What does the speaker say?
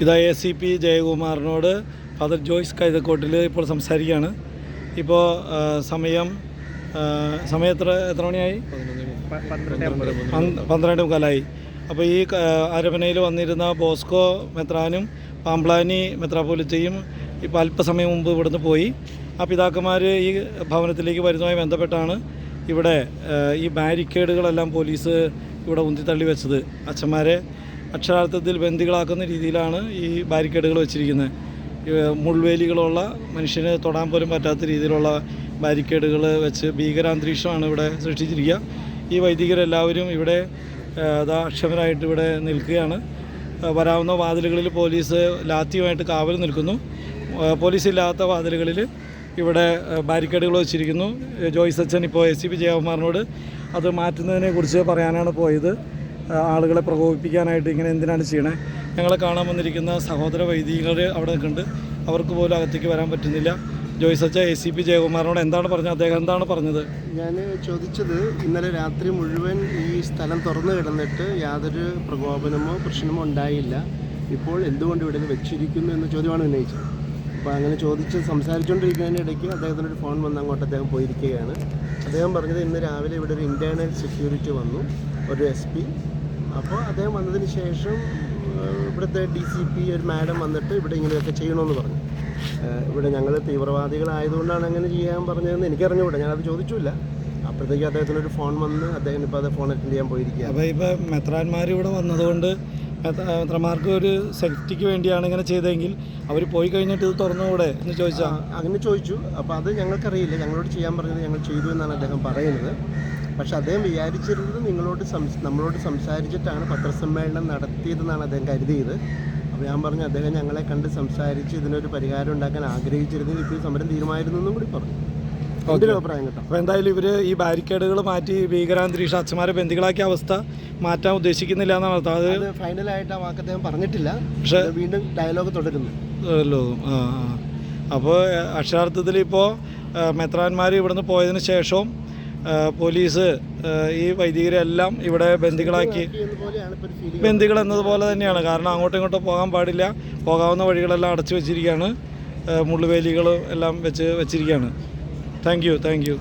ഇതാ ACP ജയകുമാറിനോട് father Joyce Kaithakottil ഇപ്പോൾ സംസാരിക്കുകയാണ്. ഇപ്പോൾ സമയം എത്ര മണിയായി? 12:15. അപ്പോൾ ഈ അരമനയിൽ വന്നിരുന്ന ബോസ്കോ മെത്രാനും പാമ്പ്ലാനി മെത്രാപ്പോലിത്തയും ഇപ്പോൾ അല്പസമയം മുമ്പ് ഇവിടുന്ന് പോയി. ആ പിതാക്കന്മാർ ഈ ഭവനത്തിലേക്ക് വരുന്നതുമായി ബന്ധപ്പെട്ടാണ് ഇവിടെ ഈ ബാരിക്കേഡുകളെല്ലാം പോലീസ് ഇവിടെ ഉന്തിത്തള്ളി വെച്ചത്. അച്ഛന്മാരെ അക്ഷരാർത്ഥത്തിൽ ബന്ദികളാക്കുന്ന രീതിയിലാണ് ഈ ബാരിക്കേഡുകൾ വെച്ചിരിക്കുന്നത്. മുൾവേലികളുള്ള മനുഷ്യന് തൊടാൻ പോലും പറ്റാത്ത രീതിയിലുള്ള ബാരിക്കേഡുകൾ വെച്ച് ഭീകരാന്തരീക്ഷമാണ് ഇവിടെ സൃഷ്ടിച്ചിരിക്കുക. ഈ വൈദികരെല്ലാവരും ഇവിടെ അക്ഷമരായിട്ട് ഇവിടെ നിൽക്കുകയാണ്. വരാവുന്ന വാതിലുകളിൽ പോലീസ് ലാത്തിയുമായിട്ട് കാവൽ നിൽക്കുന്നു. പോലീസ് ഇല്ലാത്ത വാതിലുകളിൽ ഇവിടെ ബാരിക്കേഡുകൾ വെച്ചിരിക്കുന്നു. ജോയ്സ് അച്ഛൻ ഇപ്പോൾ ACP ജയകുമാറിനോട് അത് മാറ്റുന്നതിനെക്കുറിച്ച് പറയാനാണ് പോയത്. ആളുകളെ പ്രകോപിപ്പിക്കാനായിട്ട് ഇങ്ങനെ എന്തിനാണ് ചെയ്യണേ? ഞങ്ങളെ കാണാൻ വന്നിരിക്കുന്ന സഹോദര വൈദികർ അവിടെ നിൽക്കുന്നുണ്ട്. അവർക്ക് പോലും അകത്തേക്ക് വരാൻ പറ്റുന്നില്ല. ജോയ്സ് അച്ഛൻ ACP ജയകുമാറിനോട് എന്താണ് പറഞ്ഞത്? അദ്ദേഹം എന്താണ് പറഞ്ഞത്? ഞാൻ ചോദിച്ചത്, ഇന്നലെ രാത്രി മുഴുവൻ ഈ സ്ഥലം തുറന്നു കിടന്നിട്ട് യാതൊരു പ്രകോപനമോ പ്രശ്നമോ ഉണ്ടായില്ല, ഇപ്പോൾ എന്തുകൊണ്ട് ഇവിടെ വെച്ചിരിക്കുന്നു എന്ന ചോദ്യമാണ് ഉന്നയിച്ചത്. അപ്പോൾ അങ്ങനെ സംസാരിച്ചുകൊണ്ടിരിക്കുന്നതിനിടയ്ക്ക് അദ്ദേഹത്തിനൊരു ഫോൺ വന്ന് അങ്ങോട്ട് അദ്ദേഹം പോയിരിക്കുകയാണ്. അദ്ദേഹം പറഞ്ഞത് ഇന്ന് രാവിലെ ഇവിടെ ഒരു ഇൻറ്റേർണൽ സെക്യൂരിറ്റി വന്നു, ഒരു SP. അപ്പോൾ അദ്ദേഹം വന്നതിന് ശേഷം ഇവിടുത്തെ DCP ഒരു മാഡം വന്നിട്ട് ഇവിടെ ഇങ്ങനെയൊക്കെ ചെയ്യണമെന്ന് പറഞ്ഞു. ഇവിടെ ഞങ്ങൾ തീവ്രവാദികളായതുകൊണ്ടാണ് അങ്ങനെ ചെയ്യാൻ പറഞ്ഞതെന്ന് എനിക്കറിഞ്ഞുകൂടാ, ഞാനത് ചോദിച്ചില്ല. അപ്പോഴത്തേക്ക് അദ്ദേഹത്തിനൊരു ഫോൺ വന്ന് അദ്ദേഹം ഇപ്പോൾ അത് ഫോൺ അറ്റൻഡ് ചെയ്യാൻ പോയിരിക്കുക. അപ്പോൾ ഇപ്പോൾ മെത്രാന്മാർ ഇവിടെ വന്നതുകൊണ്ട് മെത്രമാർക്ക് ഒരു സേഫ്റ്റിക്ക് വേണ്ടിയാണ് ഇങ്ങനെ ചെയ്തതെങ്കിൽ അവർ പോയി കഴിഞ്ഞിട്ട് ഇത് തുറന്നുകൂടെ എന്ന് ചോദിച്ചാൽ അങ്ങനെ ചോദിച്ചു. അപ്പോൾ അത് ഞങ്ങൾക്കറിയില്ല, ഞങ്ങളോട് ചെയ്യാൻ പറഞ്ഞത് ഞങ്ങൾ ചെയ്തു എന്നാണ് അദ്ദേഹം പറയുന്നത്. പക്ഷെ അദ്ദേഹം വിചാരിച്ചിരുന്നത് നമ്മളോട് സംസാരിച്ചിട്ടാണ് പത്രസമ്മേളനം നടത്തിയതെന്നാണ് അദ്ദേഹം കരുതിയത്. അപ്പോൾ ഞാൻ പറഞ്ഞു, അദ്ദേഹം ഞങ്ങളെ കണ്ട് സംസാരിച്ച് ഇതിനൊരു പരിഹാരം ഉണ്ടാക്കാൻ ആഗ്രഹിച്ചിരുന്നെങ്കിൽ ഇപ്പോൾ സമരം തീരുമാനമായിരുന്നു എന്നും കൂടി പറഞ്ഞു. അഭിപ്രായം കേട്ടോ. അപ്പോൾ എന്തായാലും ഇവർ ഈ ബാരിക്കേഡുകൾ മാറ്റി ഭീകരാന്തരീക്ഷം അച്ഛന്മാരെ ബന്ദികളാക്കിയ അവസ്ഥ മാറ്റാൻ ഉദ്ദേശിക്കുന്നില്ല എന്നാണ് അർത്ഥം. അത് ഫൈനലായിട്ട് ആ വാക്ക് അദ്ദേഹം പറഞ്ഞിട്ടില്ല, പക്ഷേ വീണ്ടും ഡയലോഗ് തുടരുന്നു. അപ്പോൾ അക്ഷരാർത്ഥത്തിൽ ഇപ്പോൾ മെത്രാന്മാർ ഇവിടുന്ന് പോയതിന് ശേഷവും പോലീസ് ഈ വൈദികരെല്ലാം ഇവിടെ ബന്ദികൾ എന്നതുപോലെ തന്നെയാണ്. കാരണം അങ്ങോട്ടും ഇങ്ങോട്ടും പോകാൻ പാടില്ല, പോകാവുന്ന വഴികളെല്ലാം അടച്ചു വെച്ചിരിക്കുകയാണ്, മുള്ളുവേലികൾ എല്ലാം വെച്ചിരിക്കുകയാണ്. Thank you.